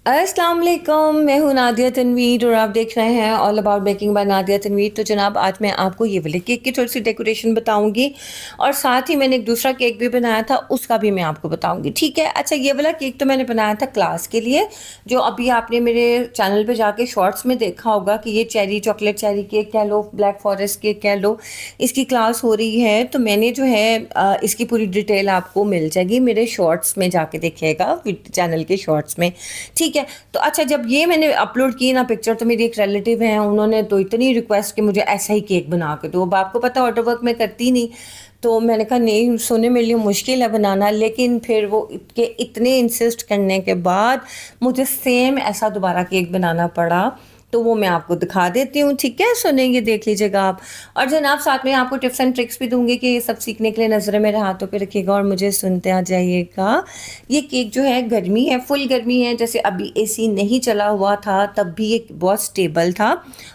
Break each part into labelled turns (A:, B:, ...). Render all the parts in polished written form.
A: अस्सलाम वालेकुम, मैं हूँ नादिया तनवीर और आप देख रहे हैं all about baking by Nadia Tanveer. तो जनाब, आज मैं आपको ये वाले केक की थोड़ी सी डेकोरेशन बताऊंगी और साथ ही मैंने एक दूसरा केक भी बनाया था, उसका भी मैं आपको बताऊंगी। ठीक है। अच्छा, ये वाला केक तो मैंने बनाया था क्लास के लिए, जो अभी आपने मेरे चैनल पे जाके शॉर्ट्स में देखा होगा कि ये चेरी चॉकलेट चेरी केक कह लो, ब्लैक फॉरेस्ट केक कह लो, इसकी क्लास हो रही है। तो मैंने जो है इसकी पूरी डिटेल आपको मिल जाएगी मेरे शॉर्ट्स में, जाके देखिएगा चैनल के शॉर्ट्स में। ठीक है। तो अच्छा, जब ये मैंने अपलोड की ना पिक्चर, तो मेरी एक रिलेटिव है, उन्होंने तो इतनी रिक्वेस्ट कि मुझे ऐसा ही केक बना के दो। अब आपको पता ऑर्डर वर्क मैं करती नहीं, तो मैंने कहा नहीं, सोने मेरे लिए मुश्किल है बनाना। लेकिन फिर वो के इतने इंसिस्ट करने के बाद मुझे सेम ऐसा दोबारा केक बनाना पड़ा। तो वो मैं आपको दिखा देती हूँ। ठीक है, सुनेंगे, देख लीजिएगा आप। और जनाब, साथ में आपको टिप्स एंड ट्रिक्स भी दूंगी कि ये सब सीखने के लिए नज़रें मेरे हाथों पे रखिएगा और मुझे सुनते आ जाइएगा। ये केक जो है, गर्मी है, फुल गर्मी है, जैसे अभी एसी नहीं चला हुआ था तब भी ये बहुत स्टेबल था।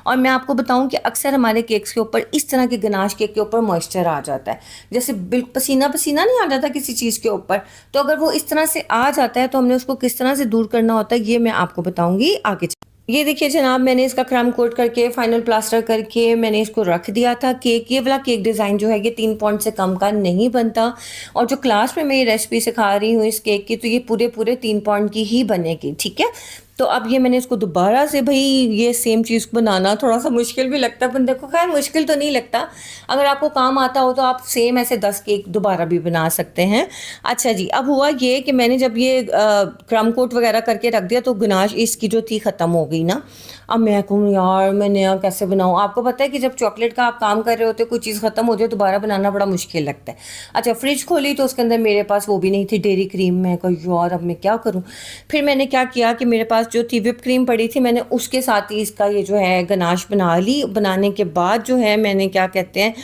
A: और मैं आपको बताऊं कि अक्सर हमारे केक्स के ऊपर, इस तरह के गनाश केक के ऊपर मॉइस्चर आ जाता है, जैसे बिल्कुल पसीना पसीना नहीं आ जाता किसी चीज़ के ऊपर। तो अगर वो इस तरह से आ जाता है तो हमने उसको किस तरह से दूर करना होता है, ये मैं आपको बताऊंगी आगे। ये देखिए जनाब, मैंने इसका क्रम कोट करके फाइनल प्लास्टर करके मैंने इसको रख दिया था। केक, ये वाला केक डिज़ाइन जो है ये 3 पॉइंट से कम का नहीं बनता। और जो क्लास में मैं ये रेसिपी सिखा रही हूँ इस केक की, तो ये पूरे पूरे 3 पॉइंट की ही बनेगी। ठीक है। तो अब ये मैंने इसको दोबारा से, भाई ये सेम चीज़ को बनाना थोड़ा सा मुश्किल भी लगता है बंदे को, खैर मुश्किल तो नहीं लगता। अगर आपको काम आता हो तो आप सेम ऐसे 10 केक दोबारा भी बना सकते हैं। अच्छा जी, अब हुआ ये कि मैंने जब ये क्रम कोट वगैरह करके रख दिया तो गनाश इसकी जो थी ख़त्म हो गई ना। अब मैं कहूँ यार मैं नया कैसे बनाऊँ। आपको पता है कि जब चॉकलेट का आप काम कर रहे होते, कोई चीज़ ख़त्म हो जाए, दोबारा बनाना बड़ा मुश्किल लगता है। अच्छा, फ्रिज खोली तो उसके अंदर मेरे पास वो भी नहीं थी, डेयरी क्रीम। मैं कही यार अब मैं क्या करूँ। फिर मैंने क्या किया कि मेरे पास जो थी विप क्रीम पड़ी थी, मैंने उसके साथ ही इसका ये जो है गनाश बना ली। बनाने के बाद जो है मैंने क्या कहते हैं,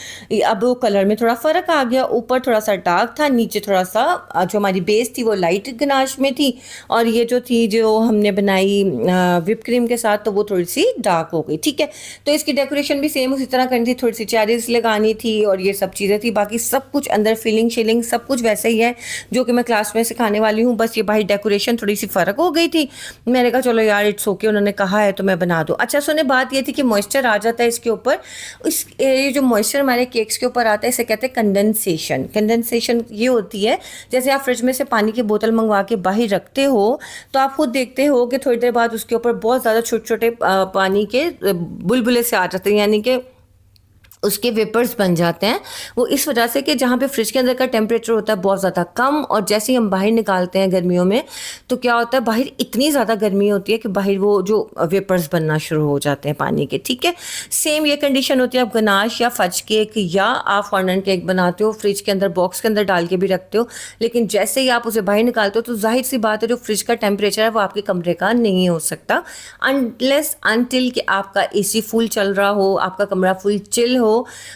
A: अब वो कलर में थोड़ा फ़र्क आ गया, ऊपर थोड़ा सा डार्क था, नीचे थोड़ा सा जो हमारी बेस थी वो लाइट गनाश में थी, और ये जो थी जो हमने बनाई विप क्रीम के साथ, तो वो थोड़ी सी डार्क हो गई। ठीक है। तो इसकी डेकोरेशन भी सेम उसी तरह करनी थी, थोड़ी सी चेरीज लगानी थी और ये सब चीज़ें थी। बाकी सब कुछ अंदर फिलिंग शिलिंग सब कुछ वैसे ही है जो कि मैं क्लास में सिखाने वाली हूँ। बस ये भाई डेकोरेशन थोड़ी सी फ़र्क हो गई थी। मैंने कहा चलो यार इट्स ओके, उन्होंने कहा है तो मैं बना दूँ। अच्छा सुने, बात ये थी कि मॉइस्चर आ जाता है इसके ऊपर। इस ये जो मॉइस्चर हमारे केक्स के ऊपर आता है, इसे कहते हैं कंडेंसेशन। कंडेंसेशन ये होती है, जैसे आप फ्रिज में से पानी की बोतल मंगवा के बाहर रखते हो, तो आप खुद देखते हो कि थोड़ी देर बाद उसके ऊपर बहुत ज़्यादा छोटे छोटे पानी के बुलबुले से आ जाते हैं, यानी कि उसके वेपर्स बन जाते हैं। वो इस वजह से कि जहाँ पे फ्रिज के अंदर का टेम्परेचर होता है बहुत ज़्यादा कम, और जैसे ही हम बाहर निकालते हैं गर्मियों में, तो क्या होता है, बाहर इतनी ज़्यादा गर्मी होती है कि बाहर वो जो वेपर्स बनना शुरू हो जाते हैं पानी के। ठीक है। सेम ये कंडीशन होती है, आप गनाश या फज केक या आप फॉन्डेंट केक बनाते हो, फ्रिज के अंदर बॉक्स के अंदर डाल के भी रखते हो, लेकिन जैसे ही आप उसे बाहर निकालते हो तो जाहिर सी बात है जो फ्रिज का टेम्परेचर है वो आपके कमरे का नहीं हो सकता, अनलेस अनटिल कि आपका एसी फुल चल रहा हो, आपका कमरा फुल चिल हो।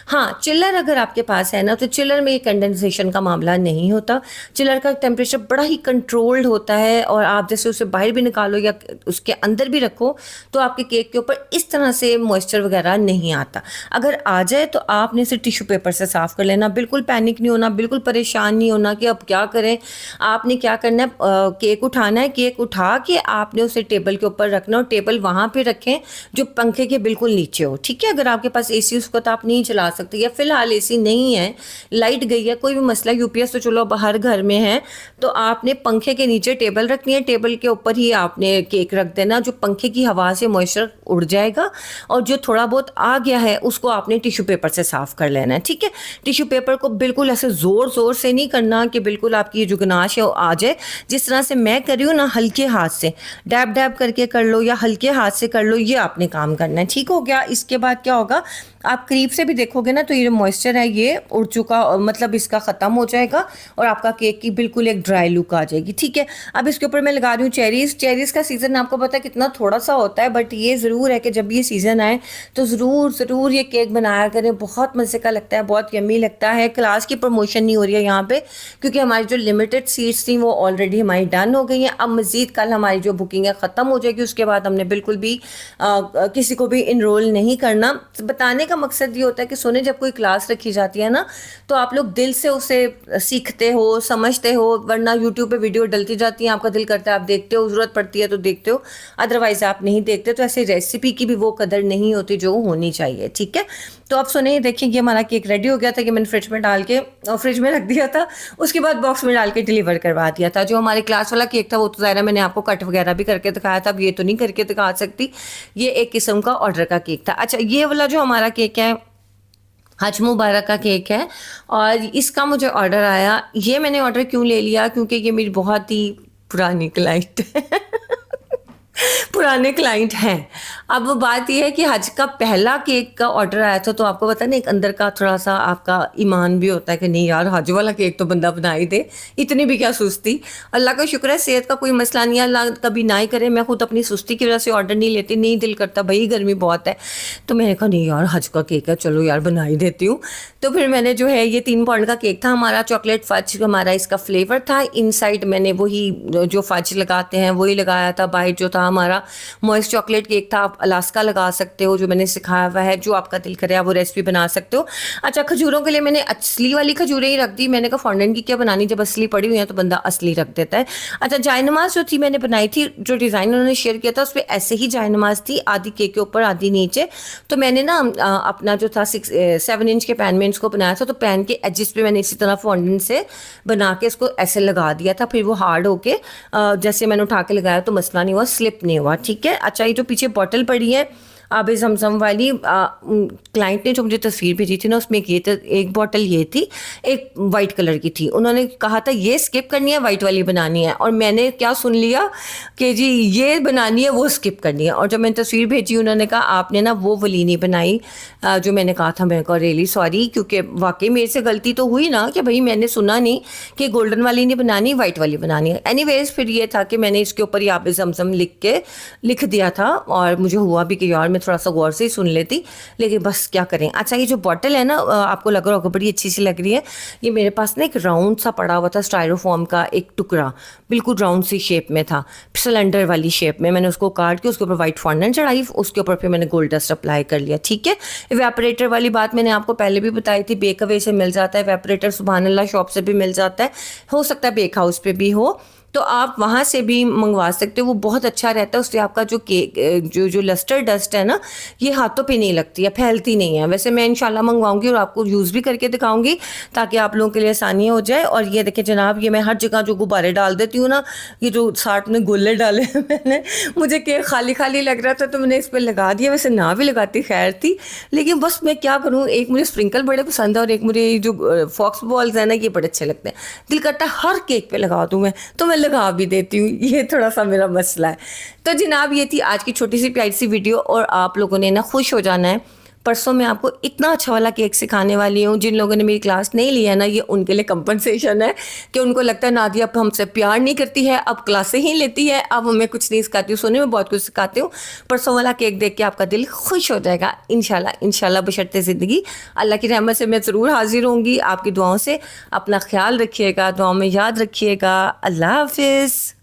A: हाँ, चिल्लर अगर आपके पास है ना, तो चिल्लर में ये कंडेंसेशन का मामला नहीं होता। चिल्लर का टेम्परेचर बड़ा ही कंट्रोल्ड होता है, और आप जैसे उसे बाहर भी निकालो या उसके अंदर भी रखो तो आपके केक के ऊपर इस तरह से मॉइस्चर वगैरह नहीं आता। अगर आ जाए तो आपने इसे टिश्यू पेपर से साफ़ कर लेना, बिल्कुल पैनिक नहीं होना, बिल्कुल परेशान नहीं होना कि अब क्या करें। आपने क्या करना है, केक उठाना है, केक उठा के आपने उसे टेबल के ऊपर रखना, और टेबल वहाँ पे रखें जो पंखे के बिल्कुल नीचे हो। ठीक है। अगर आपके पास एसी उसको तो आप नहीं चला सकते, या फिलहाल एसी नहीं है, लाइट गई है, कोई भी मसला, यूपीएस तो चलो अब हर घर में है, तो आपने पंखे के नीचे टेबल रखनी है, टेबल के ऊपर ही आपने केक रख देना, जो पंखे की हवा से मॉइस्चर उड़ जाएगा, और जो थोड़ा बहुत आ गया है उसको आपने टिश्यू पेपर से साफ कर लेना है। ठीक है। टिश्यू पेपर को बिल्कुल ऐसे जोर जोर से नहीं करना कि बिल्कुल आपकी जो गनाश है वो आ जाए। जिस तरह से मैं कर रही हूँ ना, हल्के हाथ से डैब डैब करके कर लो या हल्के हाथ से कर लो, ये आपने काम करना है। ठीक हो गया। इसके बाद क्या होगा, आप करीब से भी देखोगे ना तो ये मॉइस्चर है ये उड़ चुका, मतलब इसका ख़त्म हो जाएगा, और आपका केक की बिल्कुल एक ड्राई लुक आ जाएगी। ठीक है। अब इसके ऊपर मैं लगा रही हूँ चेरीज़। चेरीज़ का सीज़न आपको पता है कितना थोड़ा सा होता है, बट ये ज़रूर है कि जब ये सीज़न आए तो ज़रूर ज़रूर ये केक बनाया करें, बहुत मज़े का लगता है, बहुत यम्मी लगता है। क्लास की प्रमोशन नहीं हो रही है यहाँ पे, क्योंकि हमारी जो लिमिटेड सीट्स थी वो ऑलरेडी हमारी डन हो गई हैं। अब मज़ीद कल हमारी जो बुकिंग है ख़त्म हो जाएगी, उसके बाद हमने बिल्कुल भी किसी को भी इनरोल नहीं करना। बताने का मकसद ये होता है कि सुने, जब कोई क्लास रखी जाती है ना तो आप लोग दिल से उसे सीखते हो, समझते हो, वरना यूट्यूब पे वीडियो डलती जाती है, आपका दिल करता है आप देखते हो, ज़रूरत पड़ती है तो देखते हो, अदरवाइज़ आप नहीं देखते। तो ऐसे रेसिपी की भी वो कदर नहीं होती जो होनी चाहिए, ठीक है। तो आप सुने, देखिए ये हमारा केक रेडी हो गया था कि मैंने फ्रिज में डाल के और फ्रिज में रख दिया था, उसके बाद बॉक्स में डाल के डिलीवर करवा दिया था। जो हमारे क्लास वाला केक था वो तो ज़ाहिर है मैंने आपको कट वगैरह भी करके दिखाया था, अब ये तो नहीं करके दिखा सकती, ये एक किस्म का ऑर्डर का केक था। अच्छा, ये वाला जो हमारा केक है हज मुबारक का केक है और इसका मुझे ऑर्डर आया। ये मैंने ऑर्डर क्यों ले लिया, क्योंकि ये मेरी बहुत ही पुरानी क्लाइंट है पुराने क्लाइंट हैं। अब वो बात ये है कि हज का पहला केक का ऑर्डर आया था, तो आपको पता नहीं एक अंदर का थोड़ा सा आपका ईमान भी होता है कि नहीं यार हज वाला केक तो बंदा बना ही दे, इतनी भी क्या सुस्ती। अल्लाह का शुक्र है सेहत का कोई मसला नहीं है, अल्लाह कभी ना ही करे। मैं खुद अपनी सुस्ती की वजह से ऑर्डर नहीं लेती, नहीं दिल करता, भाई गर्मी बहुत है, तो मैंने कहा नहीं यार हज का केक है, चलो यार बना ही देती हूँ। तो फिर मैंने जो है ये 3 पाउंड का केक था हमारा, चॉकलेट फज हमारा इसका फ्लेवर था, इनसाइड मैंने वही जो फज लगाते हैं वही लगाया था। बाइट जो था हमारा मॉइस्ट चॉकलेट केक था, आप अलास्का लगा सकते हो, जो मैंने सिखाया हुआ है, जो आपका दिल करे आप वो रेसिपी बना सकते हो। अच्छा, खजूरों के लिए मैंने असली वाली खजूरें ही रख दी, मैंने कहा फॉन्डेंट की क्या बनानी, जब असली पड़ी हुई है तो बंदा असली रख देता है। अच्छा, जायनमाज जो थी मैंने बनाई थी, जो डिज़ाइन उन्होंने शेयर किया था उस पर ऐसे ही जायनमाज थी, आधी केक के ऊपर आधी नीचे। तो मैंने ना अपना जो था 7 इंच के पैन में इसको बनाया था, तो पैन के एजिस पे मैंने इसी तरह फॉन्डेंट से बना के इसको ऐसे लगा दिया था, फिर वो हार्ड होके जैसे मैंने उठा के लगाया तो मसला नहीं हुआ, स्लिप नहीं हुआ, ठीक है। अच्छा, ये जो पीछे बॉटल पड़ी है आब ज़मज़म वाली, क्लाइंट ने जो मुझे तस्वीर भेजी थी ना उसमें एक बॉटल ये थी, एक वाइट कलर की थी, उन्होंने कहा था ये स्किप करनी है, वाइट वाली बनानी है, और मैंने क्या सुन लिया कि जी ये बनानी है वो स्किप करनी है। और जब मैंने तस्वीर भेजी उन्होंने कहा आपने ना वो वाली नहीं बनाई जो मैंने कहा था। मैं कहा रियली सॉरी, क्योंकि वाकई मेरे से गलती तो हुई ना कि भाई मैंने सुना नहीं कि गोल्डन वाली नहीं बनानी, वाइट वाली बनानी है। एनीवेज फिर ये था कि मैंने इसके ऊपर आब ज़मज़म लिख दिया था, और मुझे हुआ भी कि यार मैं थोड़ा सा गौर से ही सुन लेती, लेकिन बस क्या करें। अच्छा, ये जो बॉटल है ना आपको लग रहा होगा बड़ी अच्छी सी लग रही है, ये मेरे पास ना एक राउंड सा पड़ा हुआ था स्टायरोफॉर्म का एक टुकड़ा, बिल्कुल राउंड सी शेप में था, सिलेंडर वाली शेप में। मैंने उसको काट के उसके ऊपर वाइट फॉन्डेंट चढ़ाई, उसके ऊपर फिर मैंने गोल्ड डस्ट अप्लाई कर लिया, ठीक है। इवेपोरेटर वाली बात मैंने आपको पहले भी बताई थी, बेक अवे से मिल जाता है इवेपोरेटर, सुभान अल्लाह शॉप से भी मिल जाता है, हो सकता है बेक हाउस पे भी हो, तो आप वहाँ से भी मंगवा सकते हो, वो बहुत अच्छा रहता है। उससे आपका जो केक जो लस्टर डस्ट है ना ये हाथों पे नहीं लगती है, फैलती नहीं है। वैसे मैं इंशाल्लाह मंगवाऊंगी और आपको यूज़ भी करके दिखाऊंगी ताकि आप लोगों के लिए आसानी हो जाए। और ये देखें जनाब, ये मैं हर जगह जो गुब्बारे डाल देती हूँ ना, ये जो 60 में गोले डाले हैं मैंने, मुझे केक खाली खाली लग रहा था तो मैंने इस पर लगा दिया, वैसे ना भी लगाती खैर थी, लेकिन बस मैं क्या करूँ, एक मुझे स्प्रिंकल बड़े पसंद है और एक मुझे जो फॉक्स बॉल्स है ना ये बड़े अच्छे लगते हैं, दिल करता है हर केक पे लगा दूँ मैं, तो मैं लगा भी देती हूँ, ये थोड़ा सा मेरा मसला है। तो जनाब ये थी आज की छोटी सी प्यारी सी वीडियो, और आप लोगों ने ना खुश हो जाना है। परसों मैं आपको इतना अच्छा वाला केक सिखाने वाली हूँ, जिन लोगों ने मेरी क्लास नहीं लिया ना ये उनके लिए कंपनसेशन है कि उनको लगता है नादिया अब हमसे प्यार नहीं करती है, अब क्लासें ही लेती है, अब हमें कुछ नहीं सिखाती हूँ। सोने में बहुत कुछ सिखाती हूँ, परसों वाला केक देख के आपका दिल खुश हो जाएगा इंशाल्लाह। इंशाल्लाह बशर्ते ज़िंदगी, अल्लाह की रहमत से मैं ज़रूर हाजिर होंगी आपकी दुआओं से। अपना ख्याल रखिएगा, दुआओं में याद रखिएगा। अल्लाह हाफिज़।